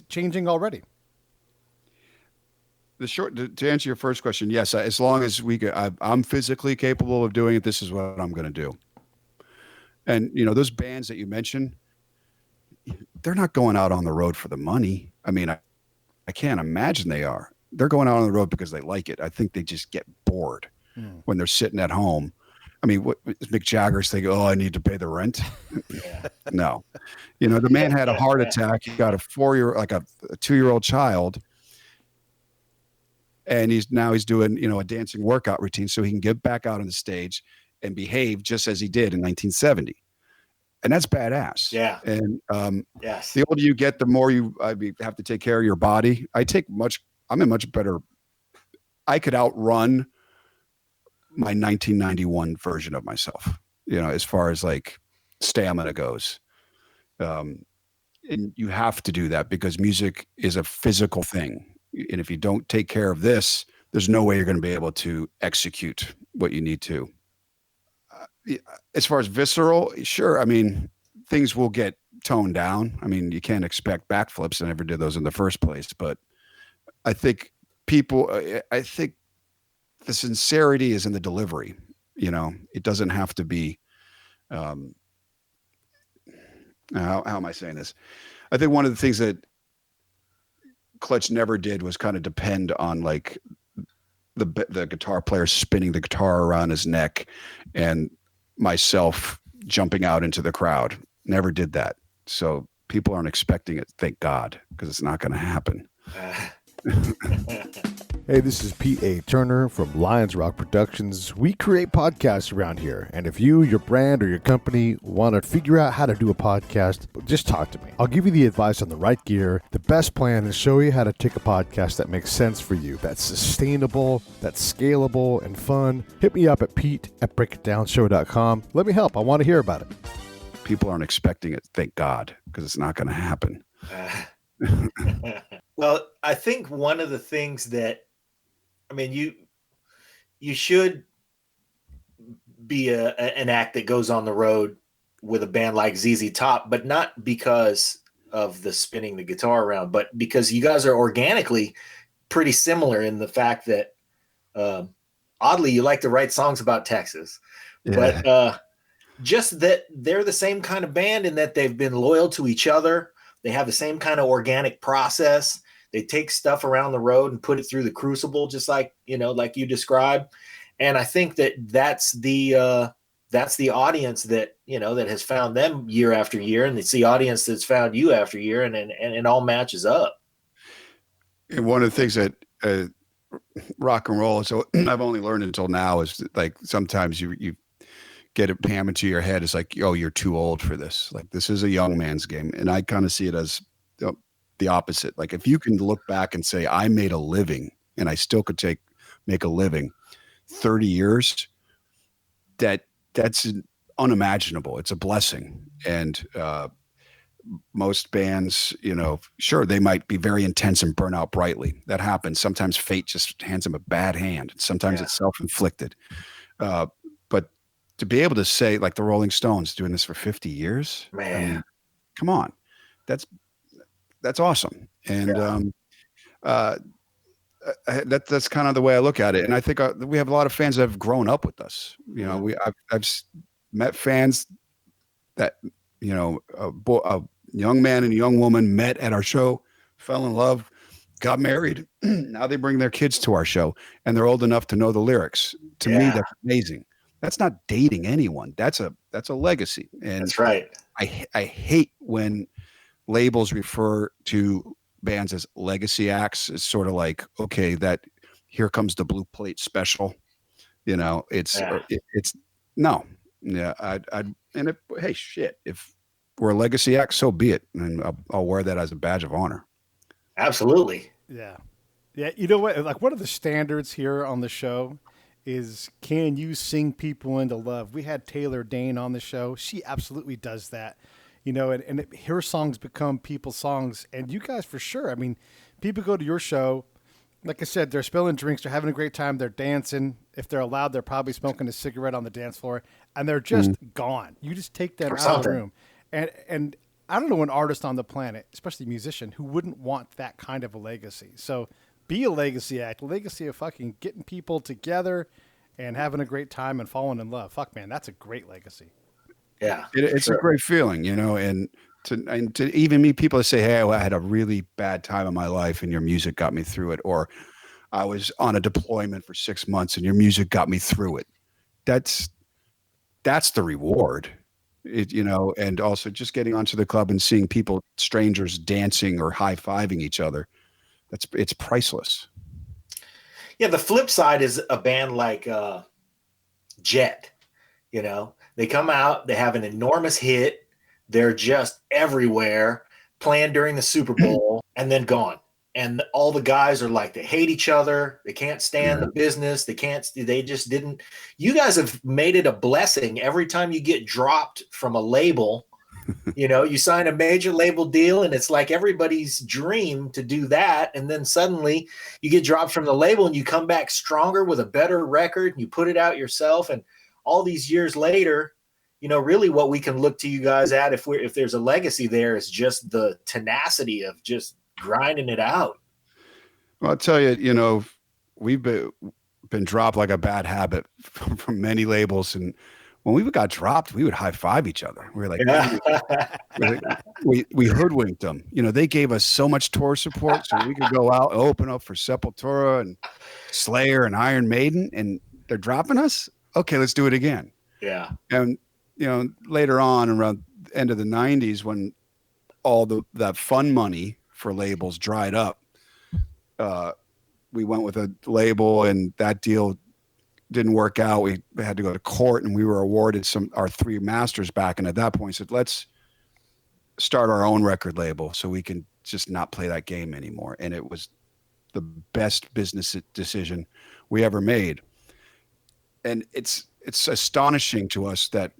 changing already? To answer your first question, yes, as long as I'm physically capable of doing it, this is what I'm going to do. And, those bands that you mentioned, they're not going out on the road for the money. I mean, I can't imagine they are. They're going out on the road because they like it. I think they just get bored when they're sitting at home. I mean, what Mick Jagger's thinking, I need to pay the rent. No, the man had a heart attack. He got a 2-year-old child. And he's doing, a dancing workout routine so he can get back out on the stage and behave just as he did in 1970. And that's badass. Yeah. And yes. The older you get, the more you have to take care of your body. I'm in much better. I could outrun my 1991 version of myself, as far as like stamina goes. And you have to do that because music is a physical thing. And if you don't take care of this, there's no way you're going to be able to execute what you need to. As far as visceral, sure. I mean, things will get toned down. I mean, you can't expect backflips. I never did those in the first place. But I think the sincerity is in the delivery. It doesn't have to be. How am I saying this? I think one of the things that Clutch never did was kind of depend on like the guitar player spinning the guitar around his neck and myself jumping out into the crowd. Never did that. So people aren't expecting it, thank God, because it's not going to happen. Hey, this is Pete A. Turner from Lions Rock Productions. We create podcasts around here, and if you, your brand, or your company want to figure out how to do a podcast, just talk to me. I'll give you the advice on the right gear, the best plan, and show you how to take a podcast that makes sense for you, that's sustainable, that's scalable, and fun. Hit me up at pete@breakitdownshow.com. Let me help. I want to hear about it. People aren't expecting it, thank God, because it's not going to happen. Well, I think one of the things that, you should be an act that goes on the road with a band like ZZ Top, but not because of the spinning the guitar around, but because you guys are organically pretty similar in the fact that, oddly, you like to write songs about Texas, but just that they're the same kind of band in that they've been loyal to each other. They have the same kind of organic process. They take stuff around the road and put it through the crucible, just like you described. And I think that's the audience that that has found them year after year, and it's the audience that's found you after year, and it all matches up. And one of the things that rock and roll, so I've only learned until now, is like sometimes you get it hammered to your head. It's like, oh, you're too old for this. Like, this is a young man's game. And I kind of see it as the opposite. Like, if you can look back and say, I made a living and I still could make a living 30 years, that's unimaginable. It's a blessing. And most bands, sure, they might be very intense and burn out brightly. That happens. Sometimes fate just hands them a bad hand. Sometimes it's self-inflicted. But to be able to say, like the Rolling Stones doing this for 50 years, man, come on, that's awesome. And that's kind of the way I look at it. And I think we have a lot of fans that have grown up with us. I've met fans that young man and a young woman met at our show, fell in love, got married. Now they bring their kids to our show and they're old enough to know the lyrics. To me, that's amazing. That's not dating anyone. That's a legacy. And That's right. I hate when labels refer to bands as legacy acts. It's sort of like, okay, that here comes the blue plate special. It's no. Yeah. Hey, shit. If we're a legacy act, so be it. And I'll wear that as a badge of honor. Absolutely. Yeah. Yeah. You know what? Like, one of the standards here on the show is, can you sing people into love? We had Taylor Dane on the show. She absolutely does that, and her songs become people's songs. And you guys, for sure. I mean, people go to your show, like I said, they're spilling drinks, they're having a great time, they're dancing. If they're allowed, they're probably smoking a cigarette on the dance floor, and they're just gone. You just take them out of the room. And I don't know an artist on the planet, especially a musician, who wouldn't want that kind of a legacy. So be a legacy act, legacy of fucking getting people together and having a great time and falling in love. Fuck, man, that's a great legacy. Yeah. It's a great feeling, and to even meet people that say, hey, I had a really bad time in my life and your music got me through it. Or I was on a deployment for 6 months and your music got me through it. That's the reward. And also just getting onto the club and seeing people, strangers, dancing or high-fiving each other. It's priceless. Yeah. The flip side is a band like Jet. They come out, they have an enormous hit. They're just everywhere, playing during the Super Bowl and then gone. And all the guys are like, they hate each other. They can't stand the business. They just didn't. You guys have made it a blessing every time you get dropped from a label. You sign a major label deal and it's like everybody's dream to do that. And then suddenly you get dropped from the label and you come back stronger with a better record and you put it out yourself. And all these years later, really what we can look to you guys at, if there's a legacy there, is just the tenacity of just grinding it out. Well, I'll tell you, we've been dropped like a bad habit from many labels. And when we got dropped, we would high five each other. We were like, we hoodwinked them. They gave us so much tour support so we could go out and open up for Sepultura and Slayer and Iron Maiden, and they're dropping us. Okay, let's do it again. Yeah. And, later on around the end of the 90s, when all that fun money for labels dried up, we went with a label and that deal didn't work out. We had to go to court and we were awarded our 3 masters back. And at that point said, let's start our own record label so we can just not play that game anymore. And it was the best business decision we ever made. And it's astonishing to us that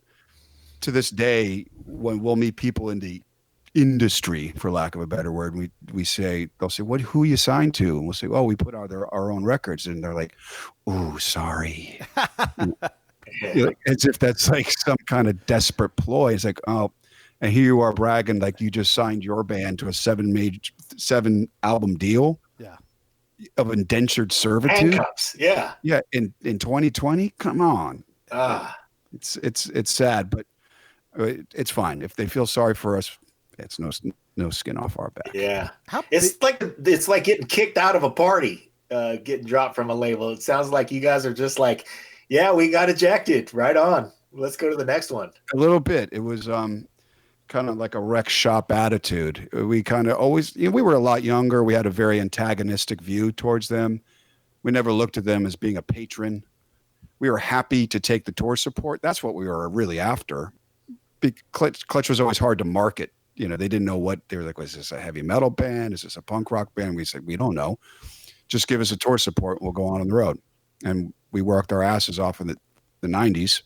to this day, when we'll meet people in the industry, for lack of a better word, they'll say, who you signed to? And we'll say, oh, we put out our own records. And they're like, oh, sorry. As if that's like some kind of desperate ploy. It's like, oh, and here you are bragging like you just signed your band to a 7 album deal. Yeah. Of indentured servitude. Handcuffs. Yeah. Yeah. In 2020, come on. It's sad, but it's fine. If they feel sorry for us, it's no skin off our back. Yeah. It's like getting kicked out of a party, getting dropped from a label. It sounds like you guys are just like, yeah, we got ejected. Right on. Let's go to the next one. A little bit. It was kind of like a wreck shop attitude. We kind of always, we were a lot younger. We had a very antagonistic view towards them. We never looked at them as being a patron. We were happy to take the tour support. That's what we were really after. Clutch was always hard to market. They didn't know what they were like. Was this a heavy metal band? Is this a punk rock band? We said, we don't know. Just give us a tour support. We'll go on the road. And we worked our asses off in the 90s.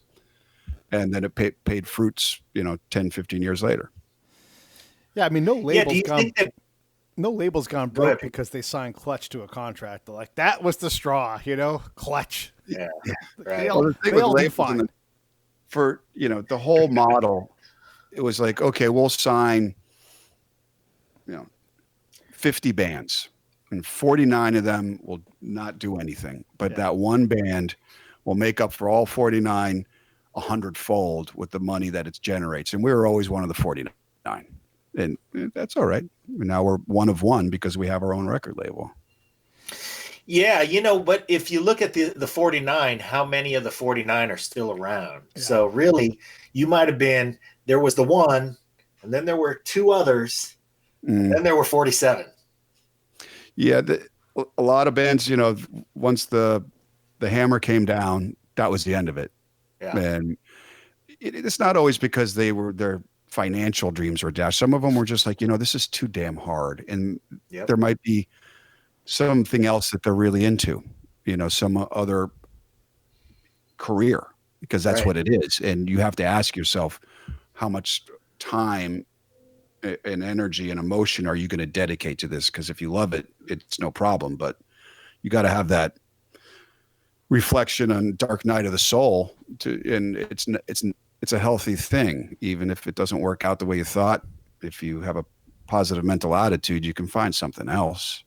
And then it paid fruits, 10, 15 years later. Yeah, I mean, no label's gone broke because they signed Clutch to a contract. They're like, that was the straw, Clutch. Yeah, right. They all do fine. For, the whole model, it was like, okay, we'll sign, 50 bands, and 49 of them will not do anything. But that one band will make up for all 49 100-fold with the money that it generates. And we were always one of the 49. and that's all right. Now we're one of one because we have our own record label. Yeah, but if you look at the 49, how many of the 49 are still around? Yeah. So really, you might have been, there was the one, and then there were two others, and then there were 47. Yeah, a lot of bands, once the hammer came down, that was the end of it. Yeah. And it's not always because their financial dreams were dashed. Some of them were just like, this is too damn hard, and there might be something else that they're really into, some other career, because that's what it is. And you have to ask yourself, how much time and energy and emotion are you going to dedicate to this? Because if you love it, it's no problem, but you got to have that reflection on dark night of the soul and it's a healthy thing. Even if it doesn't work out the way you thought, if you have a positive mental attitude, you can find something else.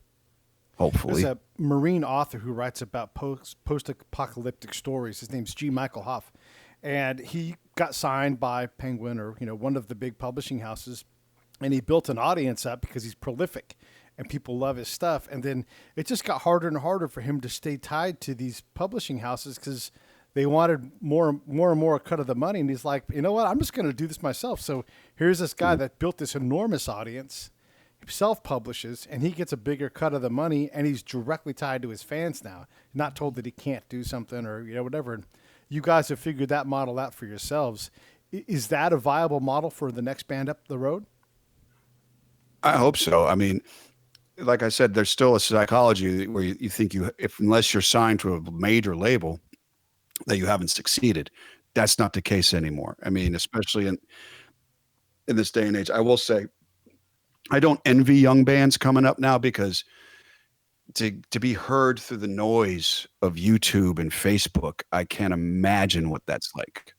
Hopefully. There's a Marine author who writes about post-apocalyptic stories. His name's G. Michael Hoff, and he got signed by Penguin, or one of the big publishing houses, and he built an audience up because he's prolific and people love his stuff. And then it just got harder and harder for him to stay tied to these publishing houses because they wanted more and more a cut of the money. And he's like, you know what? I'm just going to do this myself. So here's this guy that built this enormous audience, self-publishes, and he gets a bigger cut of the money, and he's directly tied to his fans now, not told that he can't do something or whatever. And you guys have figured that model out for yourselves. Is that a viable model for the next band up the road? I hope so. I mean, like I said, there's still a psychology where you think unless you're signed to a major label, that you haven't succeeded. That's not the case anymore. I mean, especially in this day and age. I will say, I don't envy young bands coming up now, because to be heard through the noise of YouTube and Facebook, I can't imagine what that's like.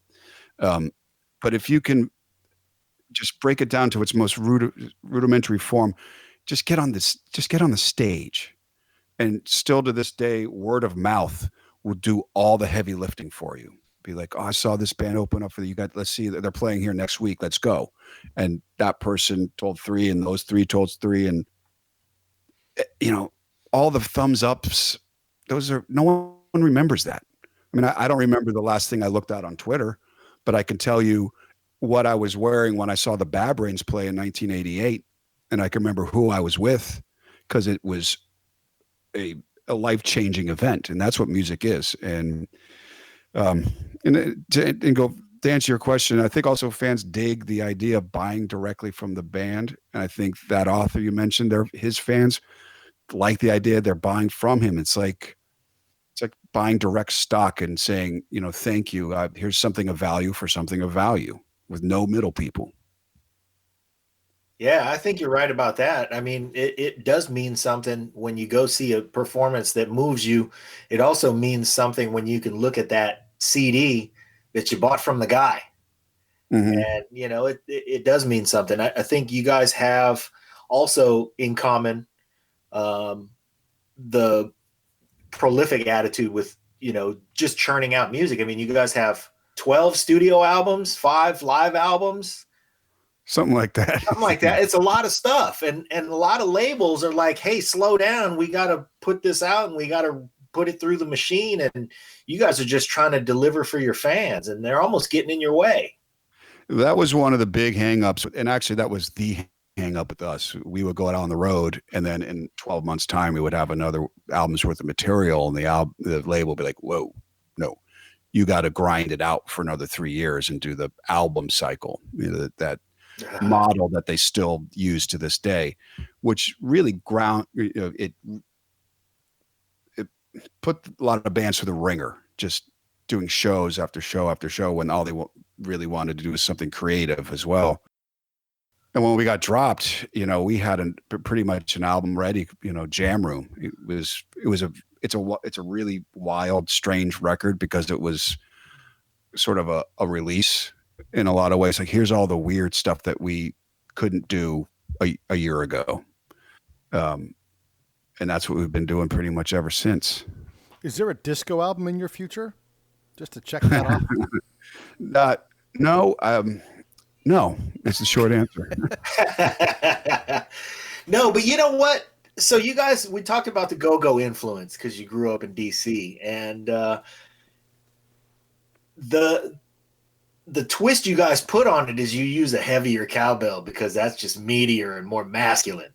But if you can just break it down to its most rudimentary form, just get on the stage, and still to this day, word of mouth will do all the heavy lifting for you. Be like, oh, I saw this band open up for you. Let's see, they're playing here next week. Let's go. And that person told three, and those three told three, and all the thumbs ups. No one remembers that. I mean, I don't remember the last thing I looked at on Twitter, but I can tell you what I was wearing when I saw the Bad Brains play in 1988, and I can remember who I was with, because it was a life-changing event, and that's what music is. And to answer your question, I think also fans dig the idea of buying directly from the band, and I think that author you mentioned, his fans like the idea they're buying from him. It's like buying direct stock and saying, thank you. Here's something of value for something of value, with no middle people. Yeah, I think you're right about that. I mean, it does mean something when you go see a performance that moves you. It also means something when you can look at that CD that you bought from the guy. Mm-hmm. And, it does mean something. I think you guys have also in common the prolific attitude with, just churning out music. I mean, you guys have 12 studio albums, 5 live albums. Something like that. It's a lot of stuff. And a lot of labels are like, hey, slow down. We got to put this out and we got to put it through the machine. And you guys are just trying to deliver for your fans, and they're almost getting in your way. That was one of the big hangups. And actually, that was the hang up with us. We would go out on the road, and then in 12 months' time, we would have another album's worth of material, and the label would be like, whoa, no, you got to grind it out for another 3 years and do the album cycle. That model that they still use to this day, which really it put a lot of bands through the ringer, just doing shows after show after show, when all they really wanted to do was something creative as well. And when we got dropped, we had pretty much an album ready, Jam Room. It's a really wild, strange record, because it was sort of a release in a lot of ways. Like, here's all the weird stuff that we couldn't do a year ago. And that's what we've been doing pretty much ever since. Is there a disco album in your future? Just to check that off. No. No, that's the short answer. No, but you know what? So you guys, we talked about the go-go influence because you grew up in DC, and the twist you guys put on it is you use a heavier cowbell because that's just meatier and more masculine.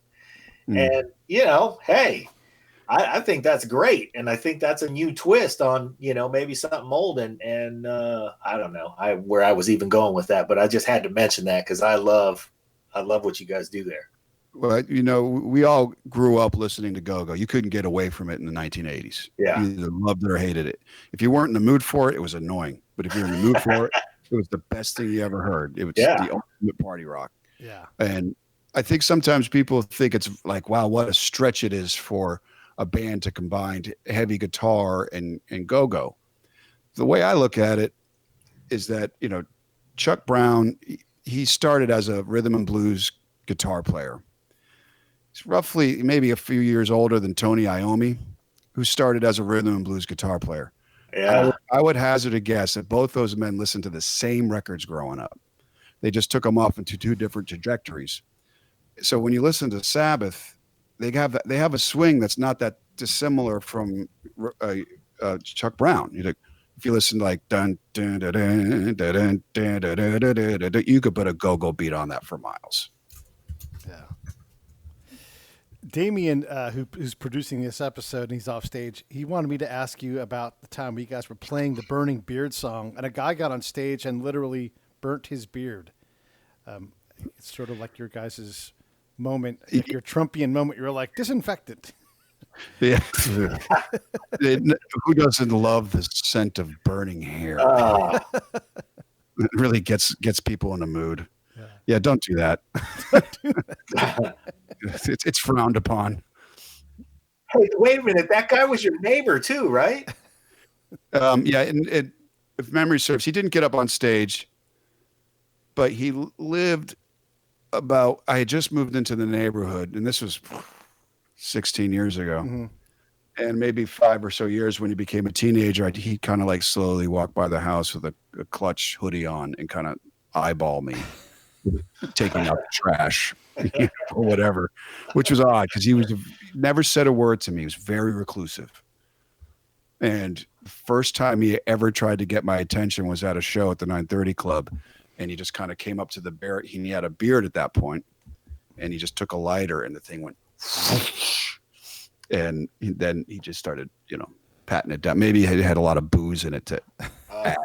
And hey, I think that's great, and I think that's a new twist on maybe something old. And I don't know where I was even going with that, but I just had to mention that because I love what you guys do there. Well, we all grew up listening to go-go. You couldn't get away from it in the 1980s. Yeah. You either loved it or hated it. If you weren't in the mood for it, it was annoying. But if you're in the mood for it, it was the best thing you ever heard. It was the ultimate party rock. Yeah. And I think sometimes people think it's like, wow, what a stretch it is for a band to combine heavy guitar and go-go. The way I look at it is that, Chuck Brown, he started as a rhythm and blues guitar player. He's roughly maybe a few years older than Tony Iommi, who started as a rhythm and blues guitar player. Yeah. I would hazard a guess that both those men listened to the same records growing up. They just took them off into two different trajectories. So when you listen to Sabbath, they have a swing that's not that dissimilar from Chuck Brown. If you listen to like dun dun dun dun dun dun dun dun dun, you could put a go-go beat on that for miles. Yeah. Damien, who's producing this episode, and he's off stage, he wanted me to ask you about the time you guys were playing the Burning Beard song, and a guy got on stage and literally burnt his beard. It's sort of like your guys' moment, like your Trumpian moment. You're like, disinfectant. Yeah. Who doesn't love the scent of burning hair? It really gets people in the mood. Yeah, don't do that. It's frowned upon. Hey, wait a minute. That guy was your neighbor too, right? Yeah, and if memory serves, he didn't get up on stage, but he lived I had just moved into the neighborhood, and this was 16 years ago. Mm-hmm. And maybe 5 or so years when he became a teenager, he kind of like slowly walked by the house with a clutch hoodie on and kind of eyeball me, taking out the trash or whatever, which was odd because he never said a word to me. He was very reclusive. And the first time he ever tried to get my attention was at a show at the 930 Club. And he just kind of came up to the bear. He had a beard at that point, and he just took a lighter and the thing went, and then he just started, patting it down. Maybe it had a lot of booze in it to add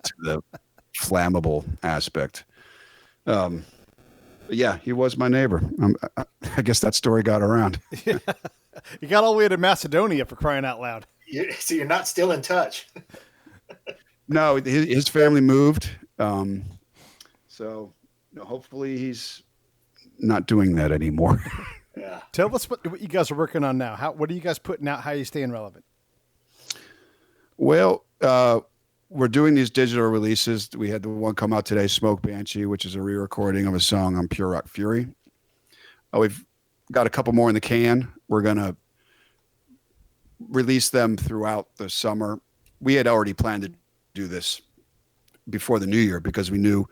to the flammable aspect. But yeah, he was my neighbor. I guess that story got around. You got all the way to Macedonia, for crying out loud. So you're not still in touch. No, his family moved. So hopefully he's not doing that anymore. Yeah. Tell us what you guys are working on now. What are you guys putting out? How are you staying relevant? Well, we're doing these digital releases. We had the one come out today, Smoke Banshee, which is a re-recording of a song on Pure Rock Fury. We've got a couple more in the can. We're going to release them throughout the summer. We had already planned to do this before the new year because we knew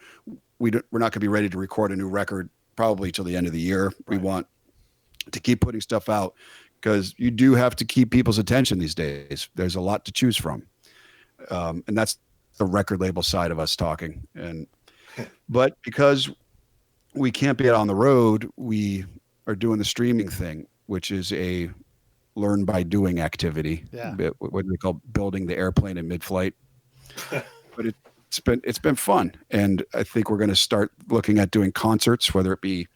we're not going to be ready to record a new record probably till the end of the year. Right. We want to keep putting stuff out because you do have to keep people's attention these days. There's a lot to choose from. And that's the record label side of us talking. But because we can't be out on the road, we are doing the streaming thing, which is a learn by doing activity. Yeah. What do they call building the airplane in mid-flight? But it's been fun. And I think we're going to start looking at doing concerts, whether it be,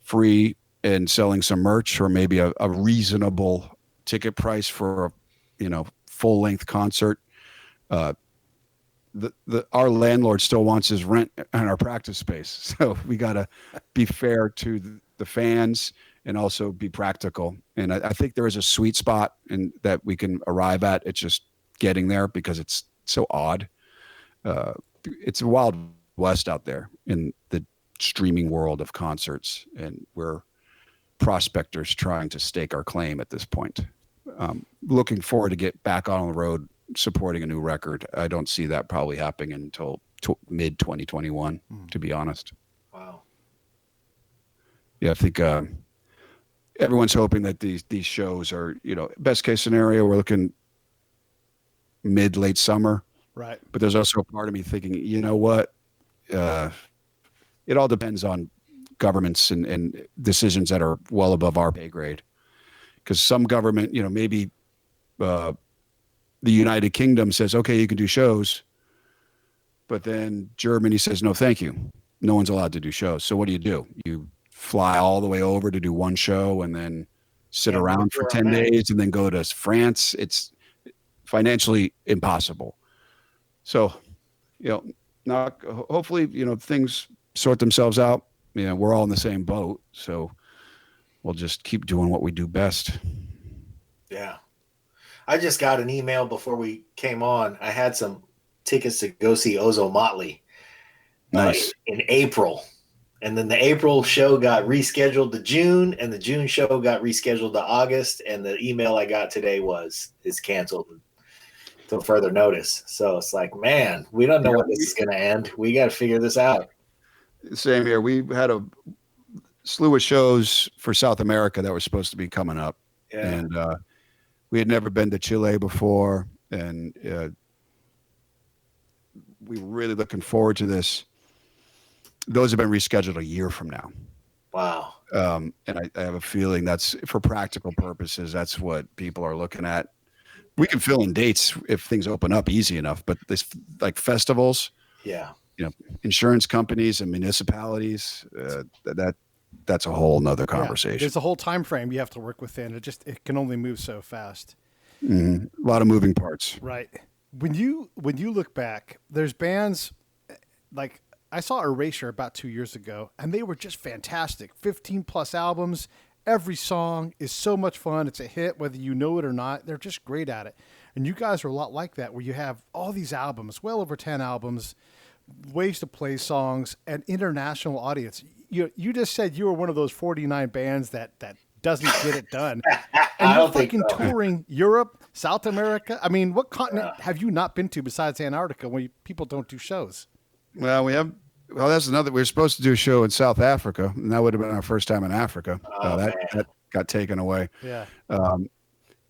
free and selling some merch or maybe a reasonable ticket price for a, full length concert. Our landlord still wants his rent and our practice space. So we got to be fair to the fans and also be practical. And I think there is a sweet spot and that we can arrive at. It's just getting there because it's so odd. It's a wild west out there in the streaming world of concerts. And we're prospectors trying to stake our claim at this point. Looking forward to get back on the road supporting a new record. I don't see that probably happening until mid 2021, to be honest. Wow. Yeah, I think everyone's hoping that these shows are, best case scenario, we're looking mid late summer. Right. But there's also a part of me thinking, you know what? It all depends on governments and decisions that are well above our pay grade. Because some government, maybe the United Kingdom says, okay, you can do shows. But then Germany says, no, thank you. No one's allowed to do shows. So what do? You fly all the way over to do one show and then sit around for 10 days and then go to France. It's financially impossible. So, hopefully, things sort themselves out. We're all in the same boat. So we'll just keep doing what we do best. Yeah. I just got an email before we came on. I had some tickets to go see Ozo Motley Nice. In April. And then the April show got rescheduled to June, and the June show got rescheduled to August. And the email I got today is canceled until further notice. So it's like, man, we don't know when this is going to end. We got to figure this out. Same here. We had a slew of shows for South America that were supposed to be coming up. Yeah. And we had never been to Chile before. And we were really looking forward to this. Those have been rescheduled a year from now. Wow. And I have a feeling that's, for practical purposes, that's what people are looking at. We can fill in dates if things open up easy enough, but this, like festivals, Yeah. Insurance companies and municipalities, that's a whole nother conversation. Yeah, there's a whole time frame you have to work within. It can only move so fast. Mm-hmm. A lot of moving parts. Right. When you look back, there's bands like I saw Erasure about 2 years ago, and they were just fantastic. 15 plus albums. Every song is so much fun. It's a hit, whether you know it or not. They're just great at it. And you guys are a lot like that, where you have all these albums, well over 10 albums, ways to play songs, and international audience. You just said you were one of those 49 bands that doesn't get it done. And you're fucking touring Europe, South America. I mean, what continent have you not been to besides Antarctica where people don't do shows? Well, that's another. We were supposed to do a show in South Africa, and that would have been our first time in Africa. That got taken away. Yeah.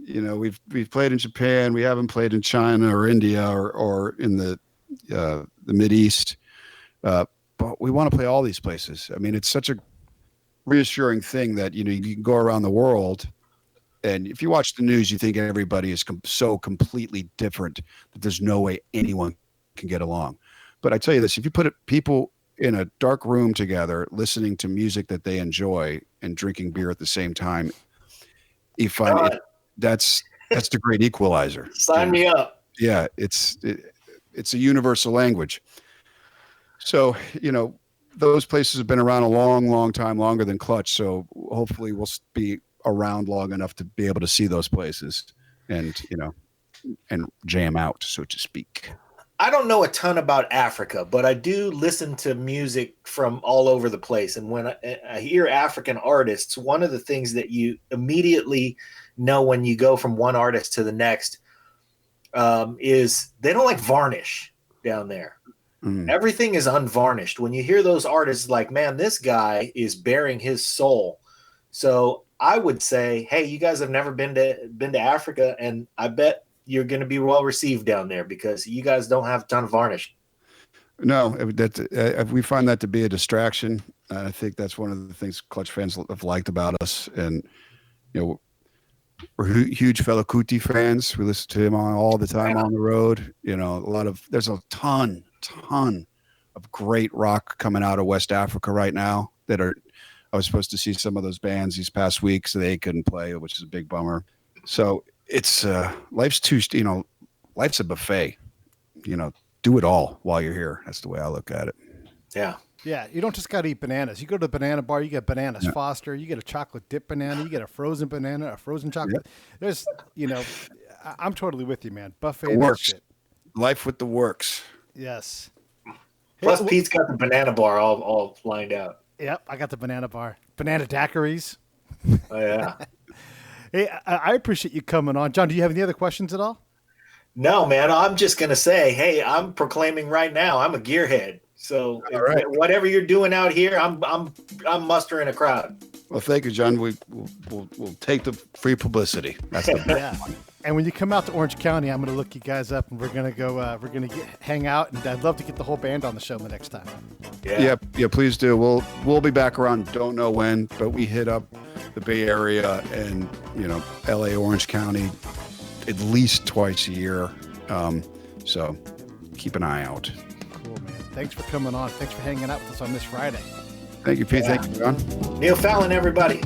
We've played in Japan. We haven't played in China or India or in the Mideast. But we want to play all these places. I mean, it's such a reassuring thing that, you can go around the world, and if you watch the news, you think everybody is so completely different that there's no way anyone can get along. But I tell you this, if you put people in a dark room together, listening to music that they enjoy and drinking beer at the same time, you find that's the great equalizer. Sign me up. Yeah, it's a universal language. So, those places have been around a long, long time, longer than Clutch. So hopefully we'll be around long enough to be able to see those places and jam out, so to speak. I don't know a ton about Africa, but I do listen to music from all over the place. And when I hear African artists, one of the things that you immediately know when you go from one artist to the next is they don't like varnish down there. Mm. Everything is unvarnished. When you hear those artists, like, man, this guy is bearing his soul. So I would say, hey, you guys have never been to Africa, and I bet you're going to be well received down there because you guys don't have a ton of varnish. No, we find that to be a distraction. I think that's one of the things Clutch fans have liked about us. And, we're huge Fela Kuti fans. We listen to him all the time on the road. There's a ton of great rock coming out of West Africa right now I was supposed to see some of those bands these past weeks, so they couldn't play, which is a big bummer. So it's life's a buffet. Do it all while you're here. That's the way I look at it. Yeah. Yeah, you don't just got to eat bananas. You go to the banana bar, you get bananas Foster, you get a chocolate dip banana, you get a frozen banana, a frozen chocolate. Yep. There's, I'm totally with you, man. Buffet works. Shit. Life with the works. Yes. Plus, Pete's got the banana bar all lined out. Yep, I got the banana bar. Banana daiquiris. Oh, yeah. Hey, I appreciate you coming on. John, do you have any other questions at all? No, man, I'm just gonna say, hey, I'm proclaiming right now, I'm a gearhead. So whatever you're doing out here, I'm mustering a crowd. Well, thank you, John. We'll take the free publicity. That's the Yeah. And when you come out to Orange County, I'm going to look you guys up, and we're going to go. We're going to hang out, and I'd love to get the whole band on the show the next time. Yeah. Please do. We'll be back around. Don't know when, but we hit up the Bay Area and L.A., Orange County, at least twice a year. So keep an eye out. Cool, man. Thanks for coming on. Thanks for hanging out with us on this Friday. Thank you, Pete. Yeah. Thank you, John. Neil Fallon, everybody.